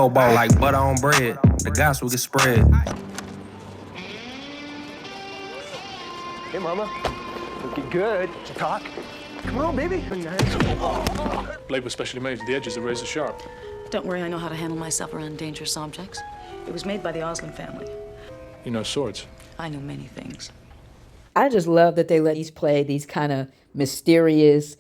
snowball like butter on bread. The gospel gets spread. Hey, mama. Looking good. Did you talk? Come on, baby. Blade was specially made. The edges are razor sharp. Don't worry, I know how to handle myself around dangerous objects. It was made by the Osling family. You know swords. I know many things. I just love that they let these play these kind of mysterious,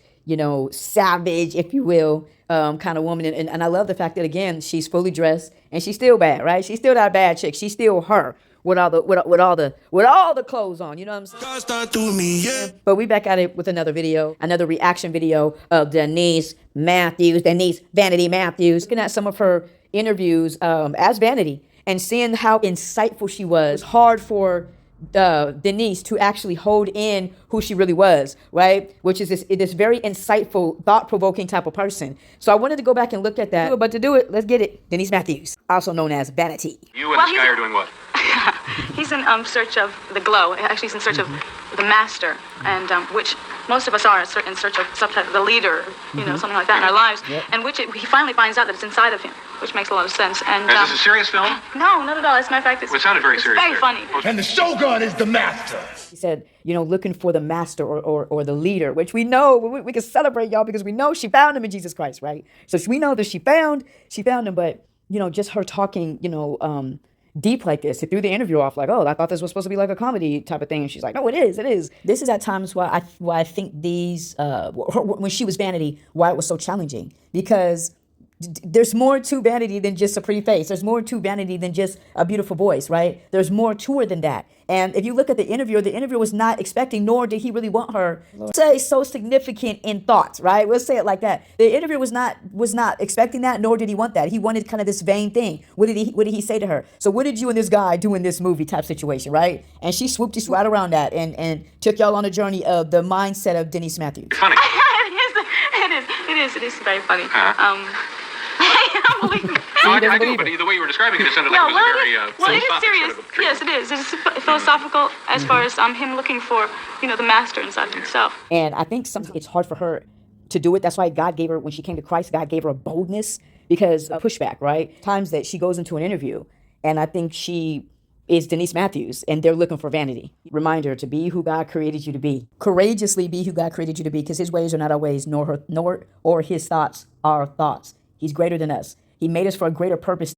savage, if you will, kind of woman. And I love the fact that, again, she's fully dressed and she's still bad, right? She's still not a bad chick. She's still her with all the clothes on. You know what I'm saying? But we back at it with another video, another reaction video of Denise Vanity Mathews, looking at some of her interviews as Vanity and seeing how insightful she was. Hard for Denise to actually hold in who she really was, right? Which is this very insightful, thought-provoking type of person. So I wanted to go back and look at that. But to do it, let's get it. Denise Mathews, also known as Vanity. You and this guy are doing what? He's in search of the glow. Actually, he's in search of the master, and which most of us are in search of the leader, something like that in our lives. Yep. And which he finally finds out that it's inside of him, which makes a lot of sense. And is this a serious film? No, not at all. As a matter of fact, it sounded very serious. Very funny. And the Shogun is the master. He said, looking for the master or the leader, which we know, we can celebrate, y'all, because we know she found him in Jesus Christ, right? So we know that she found him, but, just her talking, deep like this. It threw the interview off like, oh, I thought this was supposed to be like a comedy type of thing. And she's like, no, it is. This is at times why I think these, when she was Vanity, why it was so challenging. Because there's more to Vanity than just a pretty face. There's more to Vanity than just a beautiful voice, right? There's more to her than that. And if you look at the interviewer was not expecting, nor did he really want her to say so significant in thoughts, right? We'll say it like that. The interviewer was not expecting that, nor did he want that. He wanted kind of this vain thing. What did he say to her? So what did you and this guy do in this movie type situation, right? And she swooped just right around that and took y'all on a journey of the mindset of Denise Mathews. Funny. It is very funny. I do, but the way you were describing it sounded like it was a very it is serious. Yes, it is. It's philosophical as far as him looking for, the master inside of himself. And I think sometimes it's hard for her to do it. That's why God gave her, when she came to Christ, God gave her a boldness because of pushback, right? Times that she goes into an interview, and I think she is Denise Mathews, and they're looking for Vanity. Reminder to be who God created you to be. Courageously be who God created you to be, because his ways are not our ways, nor his thoughts are our thoughts. He's greater than us. He made us for a greater purpose.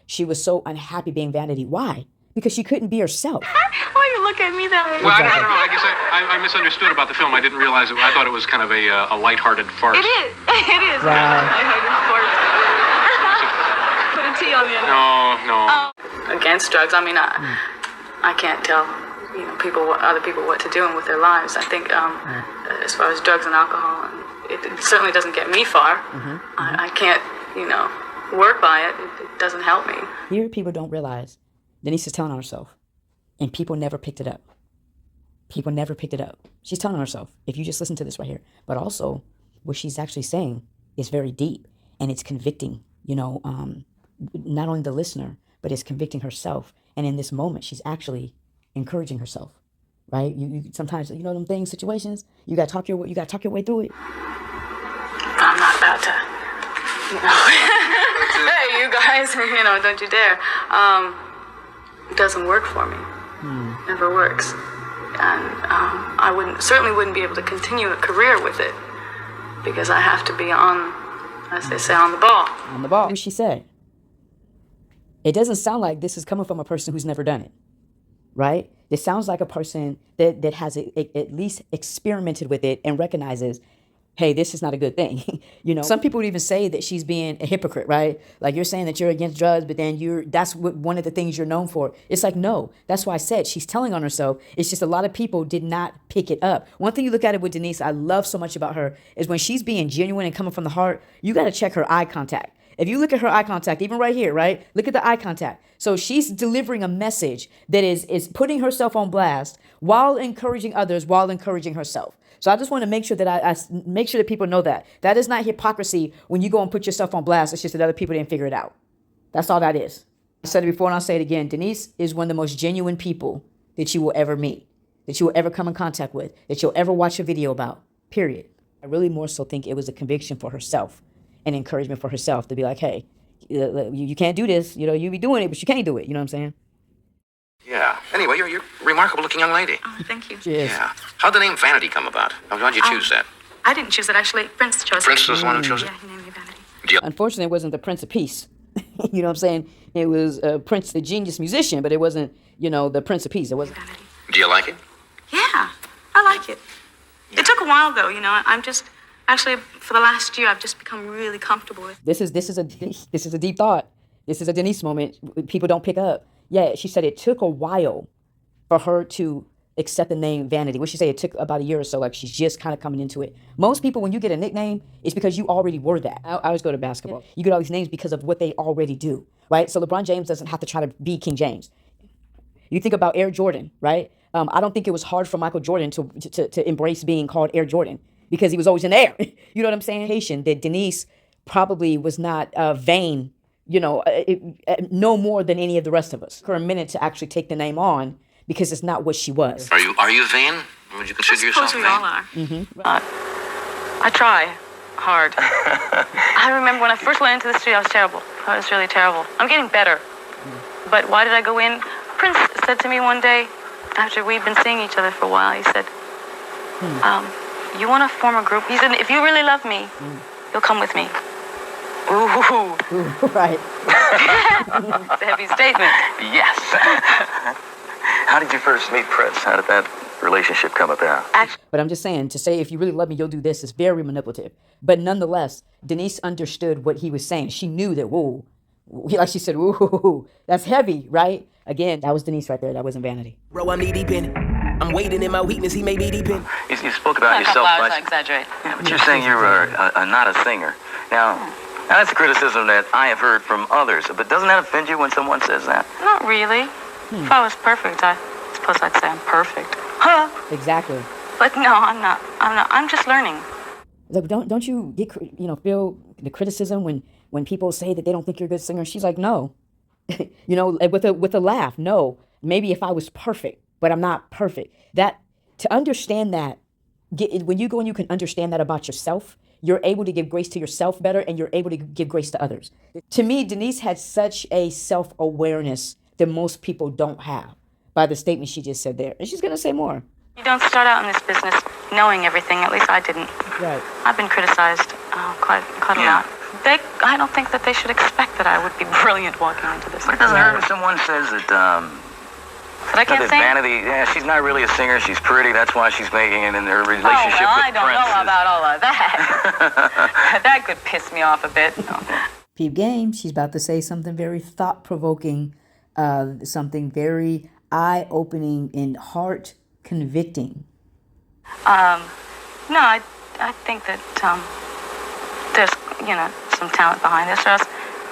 She was so unhappy being Vanity. Why? Because she couldn't be herself. Why you look at me that way? Well, I don't know. I guess I misunderstood about the film. I didn't realize it. I thought it was kind of a lighthearted farce. It is. It is. Wow. Lighthearted farce. Put a T on the end. No. Against drugs. I mean, I can't tell other people what to do with their lives. I think as far as drugs and alcohol, it certainly doesn't get me far. I can't, work by it. It doesn't help me. Here, people don't realize Denise is telling on herself, and people never picked it up. People never picked it up. She's telling on herself, if you just listen to this right here. But also, what she's actually saying is very deep, and it's convicting, not only the listener, but it's convicting herself. And in this moment, she's actually encouraging herself, right? You sometimes, them things, situations, you gotta talk your way through it. I'm not about to, hey, you guys, don't you dare. It doesn't work for me. Never works. And I certainly wouldn't be able to continue a career with it because I have to be on, as they say, on the ball. On the ball. What she said. It doesn't sound like this is coming from a person who's never done it, right? It sounds like a person that has at least experimented with it and recognizes, hey, this is not a good thing. Some people would even say that she's being a hypocrite, right? Like, you're saying that you're against drugs, but then that's one of the things you're known for. It's like, no, that's why I said she's telling on herself. It's just a lot of people did not pick it up. One thing you look at it with Denise, I love so much about her, is when she's being genuine and coming from the heart, you got to check her eye contact. If you look at her eye contact, even right here, right? Look at the eye contact. So she's delivering a message that is putting herself on blast while encouraging others, while encouraging herself. So I just want to make sure that I make sure that people know that. That is not hypocrisy when you go and put yourself on blast. It's just that other people didn't figure it out. That's all that is. I said it before and I'll say it again. Denise is one of the most genuine people that you will ever meet, that you will ever come in contact with, that you'll ever watch a video about, period. I really more so think it was a conviction for herself and encouragement for herself to be like, hey, you can't do this. You know, you be doing it, but you can't do it. You know what I'm saying? Yeah. Anyway, you're a remarkable-looking young lady. Oh, thank you. Cheers. Yeah. How'd the name Vanity come about? How'd you choose that? I didn't choose it, actually. Prince chose it. Prince was the one who chose it? Yeah, he named me Vanity. Unfortunately, it wasn't the Prince of Peace. You know what I'm saying? It was Prince, the genius musician, but it wasn't, you know, the Prince of Peace. It wasn't. Vanity. Do you like it? Yeah, I like it. It took a while, though. You know, I'm just actually for the last year, I've just become really comfortable with. This is a deep thought. This is a Denise moment. People don't pick up. Yeah, she said it took a while for her to accept the name Vanity. What she say? It took about a year or so. Like she's just kind of coming into it. Most people, when you get a nickname, it's because you already were that. I always go to basketball. You get all these names because of what they already do, right? So LeBron James doesn't have to try to be King James. You think about Air Jordan, right? I don't think it was hard for Michael Jordan to embrace being called Air Jordan because he was always in the air. You know what I'm saying? That Denise probably was not vain, you know, no more than any of the rest of us. For a minute to actually take the name on because it's not what she was. Are you vain? Would you consider yourself we vain? all are. Mm-hmm. I try hard. I remember when I first went into the studio, I was terrible. I was really terrible. I'm getting better. But why did I go in? Prince said to me one day, after we'd been seeing each other for a while, he said, you want to form a group? He said, if you really love me, you'll come with me. Ooh. Right. It's a heavy statement. Yes. How did you first meet Prince? How did that relationship come about? But I'm just saying, to say, if you really love me, you'll do this is very manipulative. But nonetheless, Denise understood what he was saying. She knew that, whoa, like she said, whoa, that's heavy, right? Again, that was Denise right there. That wasn't Vanity. Bro, I'm knee deep in. I'm waiting in my weakness. He may be deep in. You spoke about yourself. I exaggerate. Yeah, but you're saying you're not a singer. Now, that's a criticism that I have heard from others. But doesn't that offend you when someone says that? Not really. If I was perfect, I suppose I'd say I'm perfect. Huh? Exactly. But no, I'm not. I'm just learning. Like, don't you get, feel the criticism when people say that they don't think you're a good singer? She's like, no. You know, with a laugh, no. Maybe if I was perfect, but I'm not perfect. That, to understand that, when you go and you can understand that about yourself, you're able to give grace to yourself better and you're able to give grace to others. To me, Denise had such a self-awareness that most people don't have by the statement she just said there. And she's going to say more. You don't start out in this business knowing everything. At least I didn't. Right. I've been criticized quite a lot. I don't think that they should expect that I would be brilliant walking into this. But it doesn't hurt if someone says that, I can't that sing? Vanity, she's not really a singer. She's pretty. That's why she's making it in her relationship with I don't Prince. know about all of that. That could piss me off a bit. Peep game, she's about to say something very thought-provoking, something very eye-opening and heart-convicting. No, I think that there's, some talent behind this, or else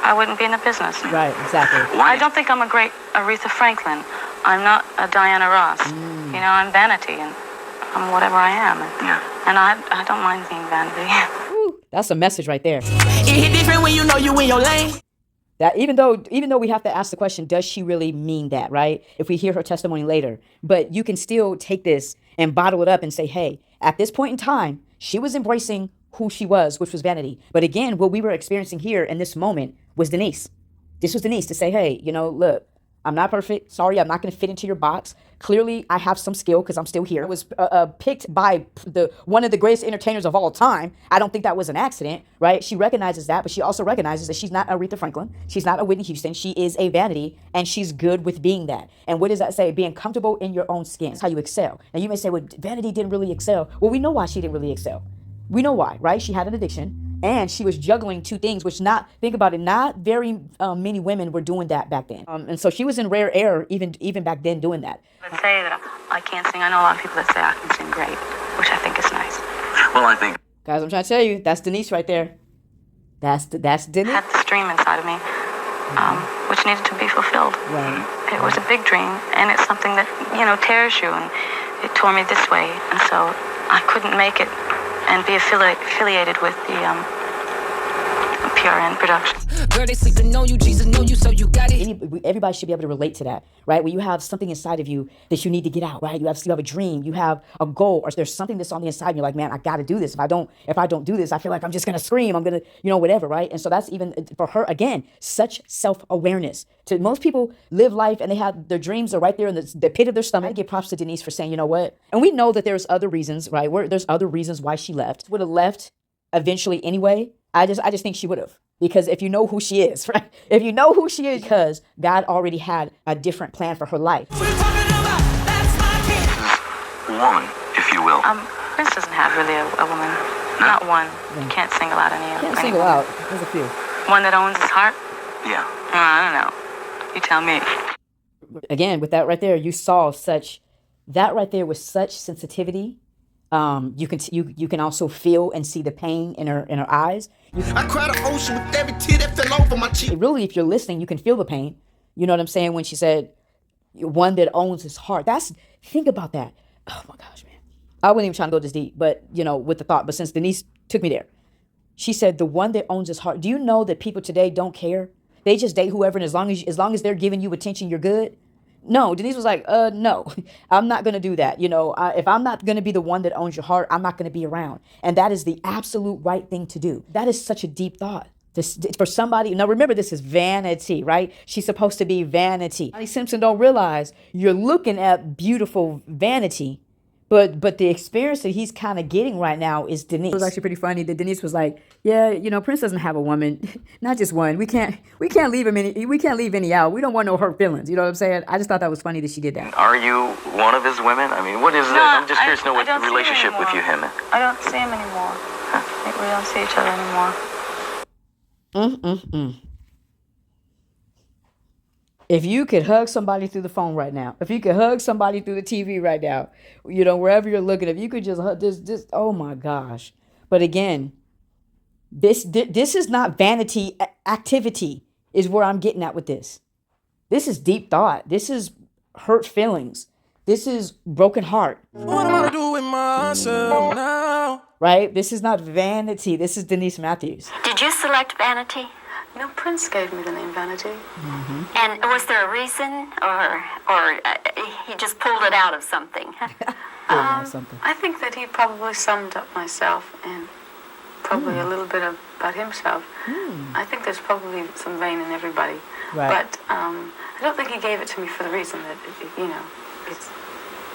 I wouldn't be in the business. Right, exactly. I don't think I'm a great Aretha Franklin. I'm not a Diana Ross. I'm Vanity, and I'm whatever I am. And I don't mind being Vanity. Ooh, that's a message right there. It hit different when you know you in your lane. That even though we have to ask the question, does she really mean that, right? If we hear her testimony later. But you can still take this and bottle it up and say, hey, at this point in time, she was embracing who she was, which was Vanity. But again, what we were experiencing here in this moment was Denise. This was Denise to say, hey, look, I'm not perfect. Sorry, I'm not going to fit into your box. Clearly, I have some skill because I'm still here. I was picked by one of the greatest entertainers of all time. I don't think that was an accident, right? She recognizes that, but she also recognizes that she's not Aretha Franklin. She's not a Whitney Houston. She is a Vanity, and she's good with being that. And what does that say? Being comfortable in your own skin. That's how you excel. Now, you may say, well, Vanity didn't really excel. Well, we know why she didn't really excel. We know why, right? She had an addiction, and she was juggling two things, which think about it, not very many women were doing that back then. And so she was in rare air even back then doing that. Let's say that I can't sing. I know a lot of people that say I can sing great, which I think is nice. Well, I think... Guys, I'm trying to tell you, that's Denise right there. That's Denise. I had this dream inside of me, which needed to be fulfilled. Right. It was a big dream, and it's something that, tears you, and it tore me this way, and so I couldn't make it and be affiliated with the PRN production. Girl, they sleeping on you, Jesus know you, so you got it. Everybody should be able to relate to that, right? When you have something inside of you that you need to get out, right? You have a dream, you have a goal, or there's something that's on the inside and you're like, man, I got to do this. If I don't do this, I feel like I'm just going to scream. I'm going to, whatever, right? And so that's even for her, again, such self-awareness. To most people live life and they have their dreams are right there in the pit of their stomach. I give props to Denise for saying, you know what? And we know that there's other reasons, right? There's other reasons why she left. Would have left eventually anyway. I just think she would have. Because if you know who she is, right? If you know who she is, because God already had a different plan for her life. One, if you will. Prince doesn't have really a woman. No? Not one. You can't single out any. Can't single out. There's a few. One that owns his heart? Yeah. I don't know. You tell me. Again, with that right there, you saw that right there was such sensitivity. You can also feel and see the pain in her eyes. I cried an ocean with every tear that fell over my cheek. Really, if you're listening, you can feel the pain. You know what I'm saying? When she said, one that owns his heart. Think about that. Oh my gosh, man. I wasn't even trying to go this deep, but with the thought, but since Denise took me there, she said, the one that owns his heart. Do you know that people today don't care? They just date whoever, and as long as they're giving you attention, you're good. No, Denise was like, no, I'm not going to do that. If I'm not going to be the one that owns your heart, I'm not going to be around. And that is the absolute right thing to do. That is such a deep thought. For somebody, now remember, this is vanity, right? She's supposed to be vanity. Simpson don't realize you're looking at beautiful vanity, but the experience that he's kind of getting right now is Denise. It was actually pretty funny that Denise was like, yeah, Prince doesn't have a woman, not just one. We can't leave any out. We don't want no hurt feelings. You know what I'm saying? I just thought that was funny that she did that. Are you one of his women? I mean, what is it? I'm just curious to know what the relationship with you, him. I don't see him anymore. We don't see each other anymore. If you could hug somebody through the phone right now, if you could hug somebody through the TV right now, wherever you're looking, if you could just hug this, oh my gosh. But again, this is not vanity activity is where I'm getting at with this. This is deep thought. This is hurt feelings. This is broken heart. What am I gonna do with myself now? Right? This is not vanity. This is Denise Mathews. Did you select Vanity? Prince gave me the name Vanity. Mm-hmm. And was there a reason, or he just pulled it out of something? I think that he probably summed up myself and probably a little bit about himself. I think there's probably some vein in everybody. Right. But I don't think he gave it to me for the reason that, it's,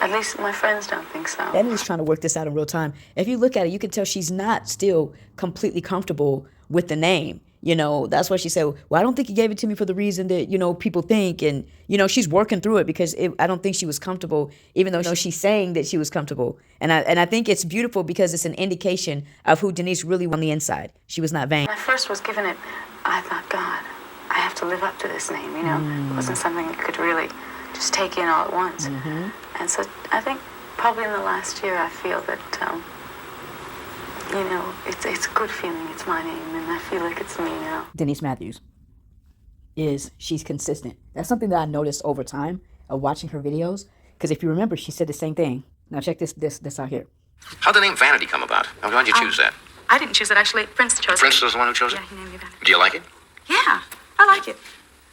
at least my friends don't think so. Emily's trying to work this out in real time. If you look at it, you can tell she's not still completely comfortable with the name. That's why she said, well, I don't think he gave it to me for the reason that, people think. And, she's working through it because I don't think she was comfortable, even though she's saying that she was comfortable. And I think it's beautiful because it's an indication of who Denise really was on the inside. She was not vain. When I first was given it, I thought, God, I have to live up to this name, It wasn't something you could really just take in all at once. Mm-hmm. And so I think probably in the last year I feel that, it's a good feeling. It's my name, and I feel like it's me now. Denise Mathews she's consistent. That's something that I noticed over time of watching her videos. Because if you remember, she said the same thing. Now check this out here. How'd the name Vanity come about? Why'd you choose that? I didn't choose it, actually. Prince chose it. Prince was the one who chose it? Yeah, he named me Vanity. Do you like it? Yeah, I like it.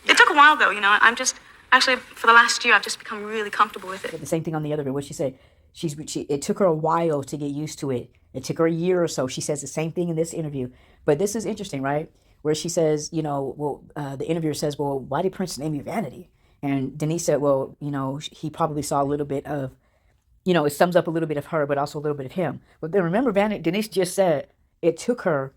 It took a while, though, I'm just... Actually, for the last year, I've just become really comfortable with it. The same thing on the other video. What she said, it took her a while to get used to it. It took her a year or so. She says the same thing in this interview. But this is interesting, right? Where she says, the interviewer says, well, why did Prince name you Vanity? And Denise said, well, he probably saw a little bit of, it sums up a little bit of her, but also a little bit of him. But then remember, Denise just said it took her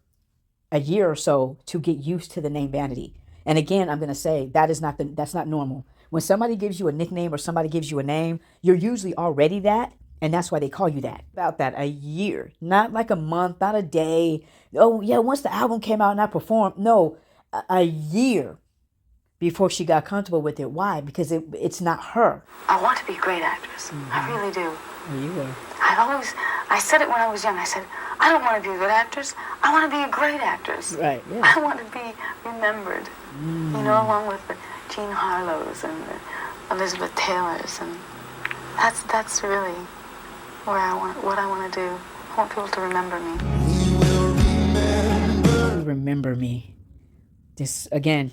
a year or so to get used to the name Vanity. And again, I'm going to say that's not normal. When somebody gives you a nickname or somebody gives you a name, you're usually already that. And that's why they call you that. About that, a year, not like a month, not a day. Oh, yeah, once the album came out and I performed. No, a year before she got comfortable with it. Why? Because it's not her. I want to be a great actress. Mm-hmm. I really do. Oh, you will. I said it when I was young. I said, I don't want to be a good actress. I want to be a great actress. Right, yeah. I want to be remembered, along with the Jean Harlow's and the Elizabeth Taylors. And that's really what I want to do. I want people to remember me. Remember me. This, again,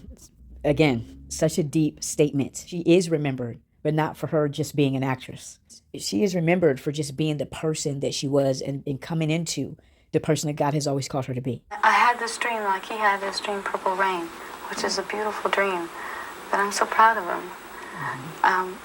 such a deep statement. She is remembered, but not for her just being an actress. She is remembered for just being the person that she was and coming into the person that God has always called her to be. I had this dream like he had this dream, Purple Rain, which is a beautiful dream, that I'm so proud of him.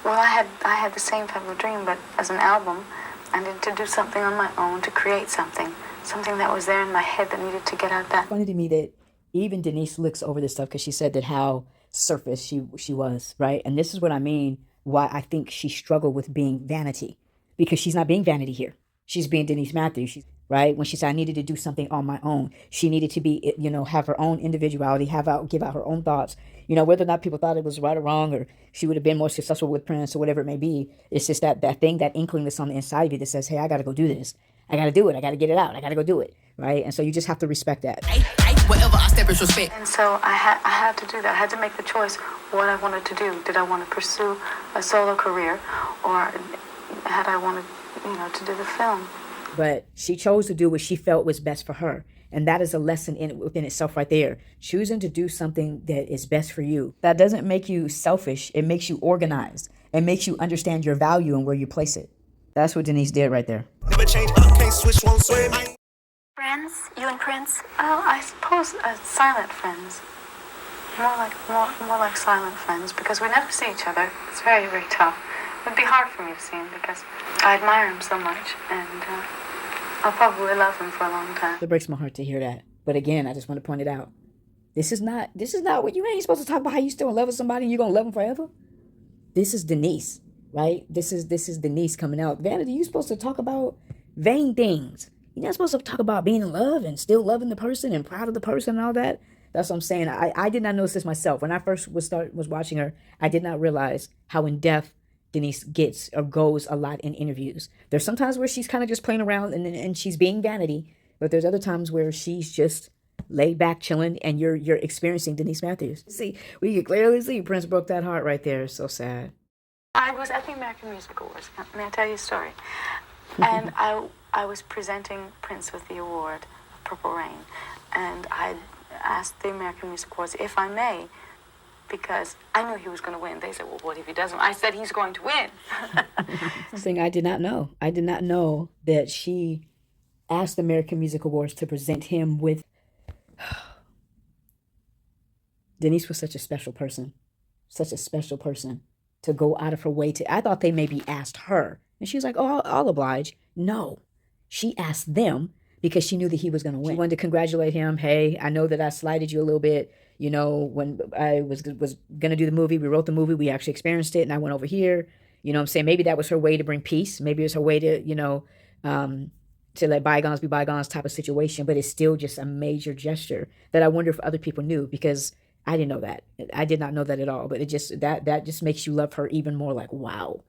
Well, I had the same type of dream, but as an album, I needed to do something on my own, to create something that was there in my head that needed to get out that. It's funny to me that even Denise looks over this stuff because she said that how surface she was, right? And this is what I mean, why I think she struggled with being vanity, because she's not being vanity here. She's being Denise Mathews, right? When she said, I needed to do something on my own. She needed to be, have her own individuality, give out her own thoughts. Whether or not people thought it was right or wrong, or she would have been more successful with Prince or whatever it may be. It's just that thing, that inkling that's on the inside of you that says, hey, I got to go do this. I got to do it. I got to get it out. I got to go do it, right? And so you just have to respect that. Wherever I step is respect. And so I had to do that. I had to make the choice what I wanted to do. Did I want to pursue a solo career, or had I wanted, to do the film? But she chose to do what she felt was best for her. And that is a lesson within itself right there. Choosing to do something that is best for you. That doesn't make you selfish. It makes you organized. It makes you understand your value and where you place it. That's what Denise did right there. Never change, can't switch, won't swim. Friends? You and Prince? Oh, I suppose silent friends. More like silent friends, because we never see each other. It's very, very tough. It would be hard for me to see him because I admire him so much, and I'll probably love him for a long time. It breaks my heart to hear that. But again, I just want to point it out. This is not what you ain't supposed to talk about, how you still in love with somebody and you're gonna love them forever. This is Denise, right? This is Denise coming out. Vanity, you're supposed to talk about vain things. You're not supposed to talk about being in love and still loving the person and proud of the person and all that. That's what I'm saying. I did not notice this myself. When I first was watching her, I did not realize how in depth Denise gets or goes a lot in interviews. There's sometimes where she's kind of just playing around and she's being vanity, but there's other times where she's just laid back, chilling, and you're experiencing Denise Mathews. See, we can clearly see Prince broke that heart right there. So sad. I was at the American Music Awards. May I tell you a story? And I was presenting Prince with the award of Purple Rain, and I asked the American Music Awards if I may, because I knew he was going to win. They said, well, what if he doesn't? I said, he's going to win. Thing I did not know. I did not know that she asked the American Music Awards to present him with... Denise was such a special person. Such a special person to go out of her way to... I thought they maybe asked her. And she was like, oh, I'll oblige. No. She asked them because she knew that he was going to win. She wanted to congratulate him. Hey, I know that I slighted you a little bit. When I was going to do the movie, we wrote the movie, we actually experienced it, and I went over here. You know what I'm saying? Maybe that was her way to bring peace. Maybe it was her way to, to let bygones be bygones type of situation. But it's still just a major gesture that I wonder if other people knew, because I didn't know that. I did not know that at all. But it just, that just makes you love her even more. Like, wow,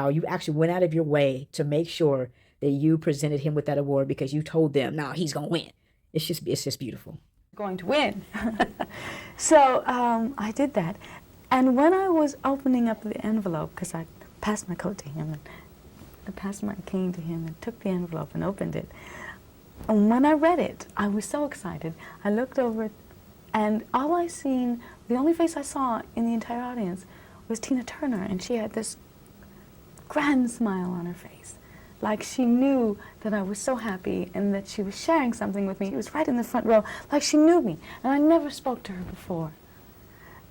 you actually went out of your way to make sure that you presented him with that award because you told them, no, he's going to win. It's just beautiful. Going to win. So I did that. And when I was opening up the envelope, because I passed my coat to him, and I passed my cane to him and took the envelope and opened it. And when I read it, I was so excited. I looked over it, and the only face I saw in the entire audience was Tina Turner, and she had this grand smile on her face. Like she knew that I was so happy and that she was sharing something with me. She was right in the front row, like she knew me. And I never spoke to her before.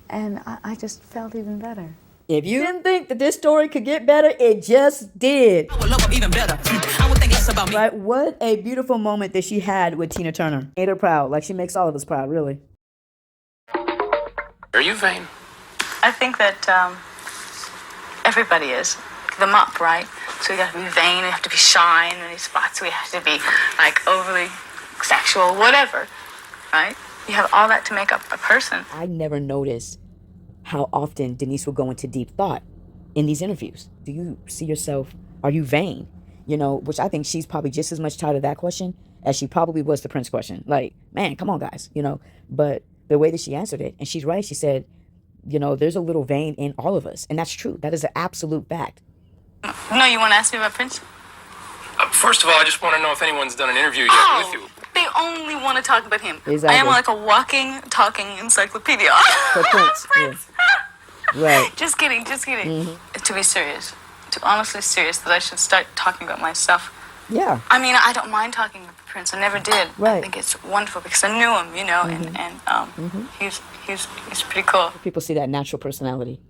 And I just felt even better. If you didn't think that this story could get better, it just did. I would love her even better. I would think less about me. Right? What a beautiful moment that she had with Tina Turner. Made her proud, like she makes all of us proud, really. Are you vain? I think that everybody is. Them up, right? So you have to be vain, you have to be shy in these spots, we have to be like overly sexual, whatever, right? You have all that to make up a person. I never noticed how often Denise will go into deep thought in these interviews. Do you see yourself, are you vain? Which I think she's probably just as much tired of that question as she probably was the Prince question. Like, man, come on, guys, But the way that she answered it, and she's right, she said, there's a little vain in all of us. And that's true. That is an absolute fact. No, you want to ask me about Prince? First of all, I just want to know if anyone's done an interview yet with you. The only want to talk about him. Exactly. I am like a walking, talking encyclopedia. For Prince. Yeah. Right. Just kidding. To be serious, to honestly serious, that I should start talking about myself. Yeah. I mean, I don't mind talking about Prince. I never did. Right. I think it's wonderful because I knew him, you know, and he's pretty cool. People see that natural personality,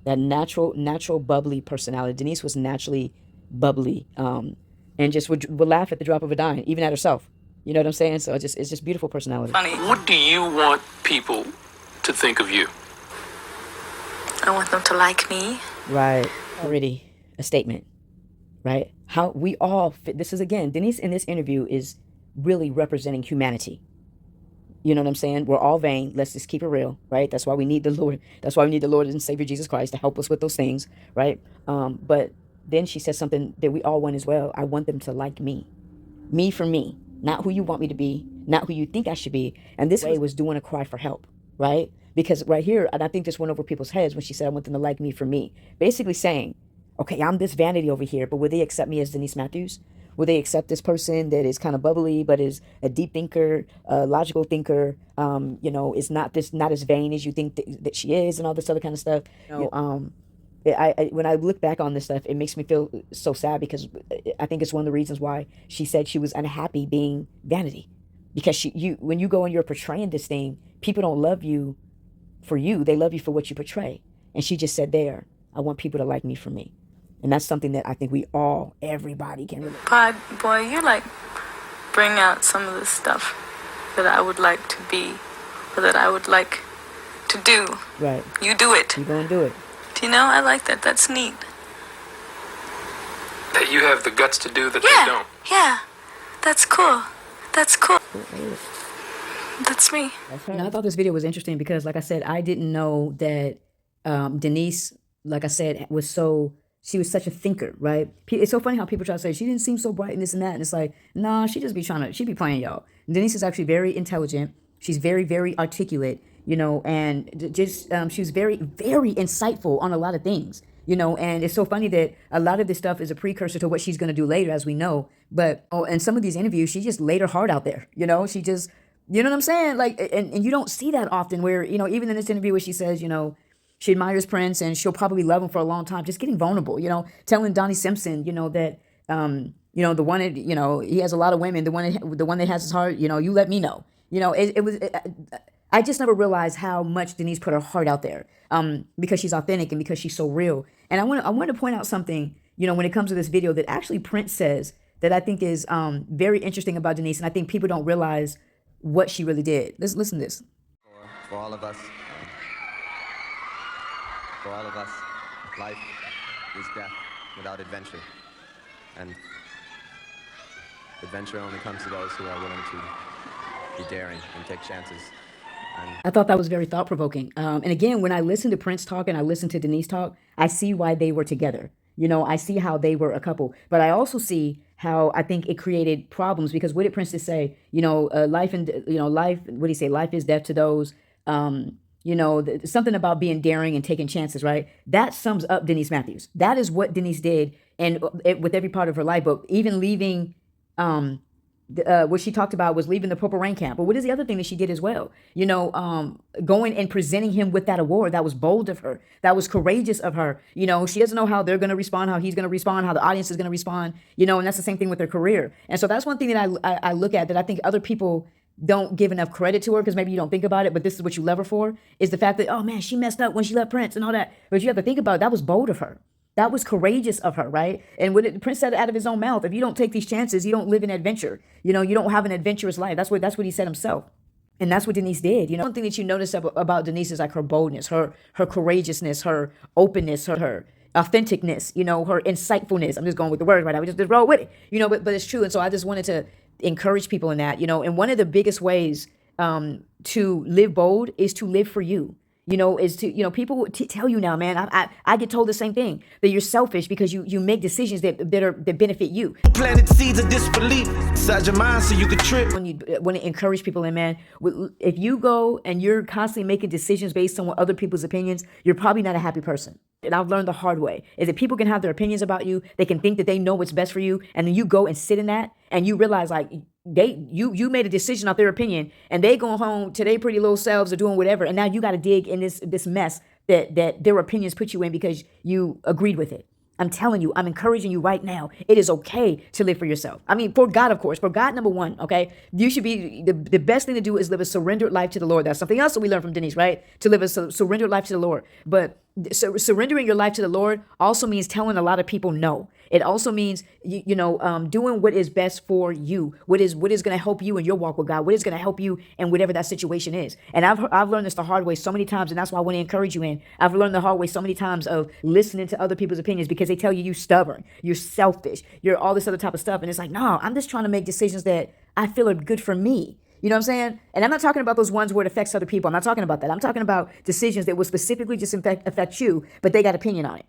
that natural bubbly personality. Denise was naturally bubbly, and just would laugh at the drop of a dime, even at herself. You know what I'm saying? So it's just beautiful personality. Funny. What do you want people to think of you? I want them to like me. Right. Already a statement, right? How we all fit. This is, again, Denise in this interview is really representing humanity. You know what I'm saying? We're all vain. Let's just keep it real, right? That's why we need the Lord. That's why we need the Lord and Savior Jesus Christ to help us with those things, right? But then she says something that we all want as well. I want them to like me. Me for me. Not who you want me to be. Not who you think I should be. And this way was doing a cry for help, right? Because right here, and I think this went over people's heads when she said, I want them to like me for me. Basically saying, okay, I'm this vanity over here, but will they accept me as Denise Mathews? Will they accept this person that is kind of bubbly, but is a deep thinker, a logical thinker, you know, is not as vain as you think that she is, and all this other kind of stuff. You know, when I look back on this stuff, it makes me feel so sad, because I think it's one of the reasons why she said she was unhappy being vanity. Because when you go and you're portraying this thing, people don't love you for you. They love you for what you portray. And she just said there, I want people to like me for me. And that's something that I think everybody can relate. God, boy, you like bring out some of the stuff that I would like to be, or that I would like to do. Right. You do it. You're going to do it. Do you know? I like that. That's neat. That you have the guts to do that they don't. Yeah. That's cool. That's cool. That's me. And I thought this video was interesting because, like I said, I didn't know that Denise, like I said, she was such a thinker, right? It's so funny how people try to say she didn't seem so bright and this and that. And it's like, nah, she be playing y'all. Denise is actually very intelligent. She's very, very articulate, you know, and just she was very, very insightful on a lot of things, you know. And it's so funny that a lot of this stuff is a precursor to what she's going to do later, as we know. But in some of these interviews, she just laid her heart out there, you know. She just, you know what I'm saying? Like, and you don't see that often where, you know, even in this interview where she says, you know, she admires Prince and she'll probably love him for a long time, just getting vulnerable, you know, telling Donnie Simpson, you know, that, you know, the one that, you know, he has a lot of women, the one that has his heart, you know, you let me know. You know, I just never realized how much Denise put her heart out there, because she's authentic and because she's so real. And I want to point out something, you know, when it comes to this video that actually Prince says that I think is very interesting about Denise, and I think people don't realize what she really did. Let's listen to this. For all of us, life is death without adventure. And adventure only comes to those who are willing to be daring and take chances. And I thought that was very thought-provoking. And again, when I listen to Prince talk and I listen to Denise talk, I see why they were together. You know, I see how they were a couple. But I also see how I think it created problems, because what did Prince just say? You know, life, what do you say? Life is death to those, you know, something about being daring and taking chances, right? That sums up Denise Mathews. That is what Denise did, and with every part of her life. But even leaving, what she talked about was leaving the Purple Rain camp. But what is the other thing that she did as well? You know, going and presenting him with that award. That was bold of her. That was courageous of her. You know, she doesn't know how they're going to respond, how he's going to respond, how the audience is going to respond. You know, and that's the same thing with her career. And so that's one thing that I look at that I think other people don't give enough credit to her, because maybe you don't think about it, but this is what you love her for, is the fact that, oh man, she messed up when she left Prince and all that. But you have to think about it, that was bold of her. That was courageous of her, right? And what Prince said out of his own mouth, if you don't take these chances, you don't live in adventure. You know, you don't have an adventurous life. That's what he said himself. And that's what Denise did. You know, one thing that you notice about Denise is like her boldness, her courageousness, her openness, her authenticness, you know, her insightfulness. I'm just going with the word right now. We just roll with it, you know, but it's true. And so I just wanted to encourage people in that, you know, and one of the biggest ways to live bold is to live for you. You know, is to, you know, people tell you now, man, I get told the same thing, that you're selfish because you make decisions that benefit you. Planted seeds of disbelief inside your mind so you could trip. When you want to encourage people, and man, if you go and you're constantly making decisions based on what other people's opinions, you're probably not a happy person. And I've learned the hard way is that people can have their opinions about you. They can think that they know what's best for you. And then you go and sit in that and you realize, like, you made a decision off their opinion, and they going home to their pretty little selves or doing whatever, and now you got to dig in this mess that their opinions put you in because you agreed with it. I'm telling you, I'm encouraging you right now. It is okay to live for yourself. I mean, for God, of course. For God, number one, okay? You should be, the best thing to do is live a surrendered life to the Lord. That's something else that we learned from Denise, right? To live a surrendered life to the Lord. But surrendering your life to the Lord also means telling a lot of people no. It also means, doing what is best for you. What is going to help you in your walk with God. What is going to help you in whatever that situation is. And I've learned this the hard way so many times, and that's why I want to encourage you in. I've learned the hard way so many times of listening to other people's opinions because they tell you you're stubborn, you're selfish, you're all this other type of stuff. And it's like, no, I'm just trying to make decisions that I feel are good for me. You know what I'm saying? And I'm not talking about those ones where it affects other people. I'm not talking about that. I'm talking about decisions that will specifically just affect you, but they got opinion on it.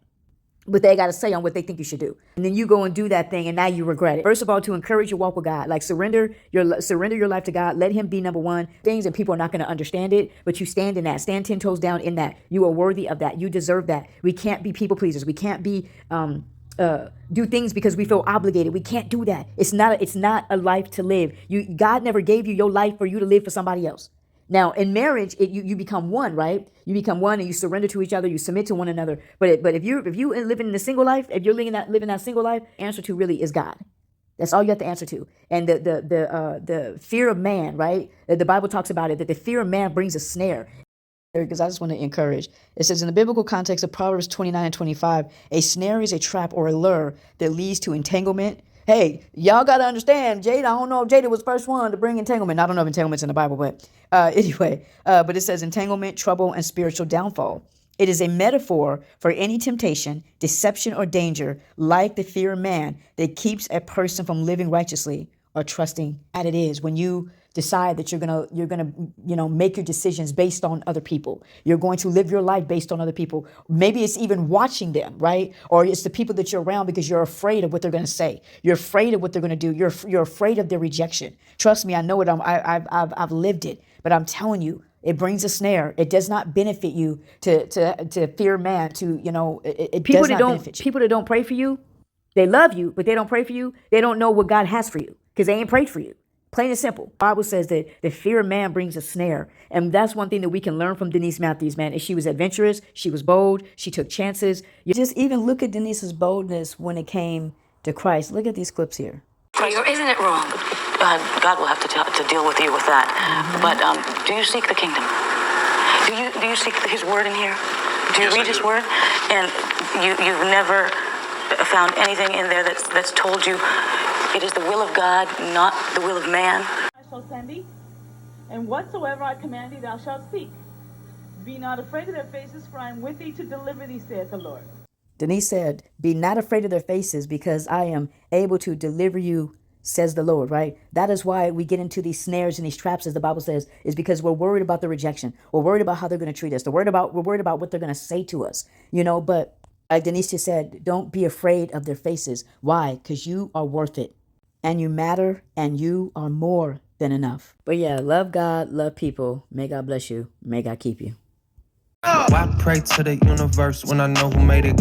But they got to say on what they think you should do. And then you go and do that thing, and now you regret it. First of all, to encourage your walk with God, like surrender your life to God. Let him be number one. Things and people are not going to understand it, but you stand in that. Stand 10 toes down in that. You are worthy of that. You deserve that. We can't be people pleasers. We can't be do things because we feel obligated. We can't do that. It's not a life to live. God never gave you your life for you to live for somebody else. Now, in marriage, you become one, right? You become one, and you surrender to each other. You submit to one another. But if you living in a single life, if you're living that single life, answer to really is God. That's all you have to answer to. And the fear of man, right? The Bible talks about it, that the fear of man brings a snare. Because I just want to encourage. It says in the biblical context of Proverbs 29 and 25, a snare is a trap or a lure that leads to entanglement. Hey, y'all got to understand, Jada, I don't know if Jada was the first one to bring entanglement. I don't know if entanglement's in the Bible, but anyway. But it says entanglement, trouble, and spiritual downfall. It is a metaphor for any temptation, deception, or danger, like the fear of man, that keeps a person from living righteously or trusting. And it is when you decide that you're gonna make your decisions based on other people. You're going to live your life based on other people. Maybe it's even watching them, right? Or it's the people that you're around because you're afraid of what they're going to say. You're afraid of what they're going to do. You're afraid of their rejection. Trust me, I know it. I've lived it. But I'm telling you, it brings a snare. It does not benefit you to fear man. People that don't pray for you, they love you, but they don't pray for you. They don't know what God has for you because they ain't prayed for you. Plain and simple. The Bible says that the fear of man brings a snare. And that's one thing that we can learn from Denise Mathews, man. Is she was adventurous. She was bold. She took chances. You just even look at Denise's boldness when it came to Christ. Look at these clips here. Isn't it wrong? God will have to deal with you with that. Mm-hmm. But do you seek the kingdom? Do you seek his word in here? Do you read his word? And you've never found anything in there that's told you it is the will of God, not the will of man. I shall send thee, and whatsoever I command thee thou shalt speak. Be not afraid of their faces, for I am with thee to deliver thee, saith the Lord. Denise said, be not afraid of their faces, because I am able to deliver you, says the Lord, right? That is why we get into these snares and these traps, as the Bible says, is because we're worried about the rejection. We're worried about how they're going to treat us. We're worried about what they're going to say to us, but like Denise just said, don't be afraid of their faces. Why? Because you are worth it. And you matter, and you are more than enough. But yeah, love God, love people. May God bless you. May God keep you. Why pray to the universe when I know who made it?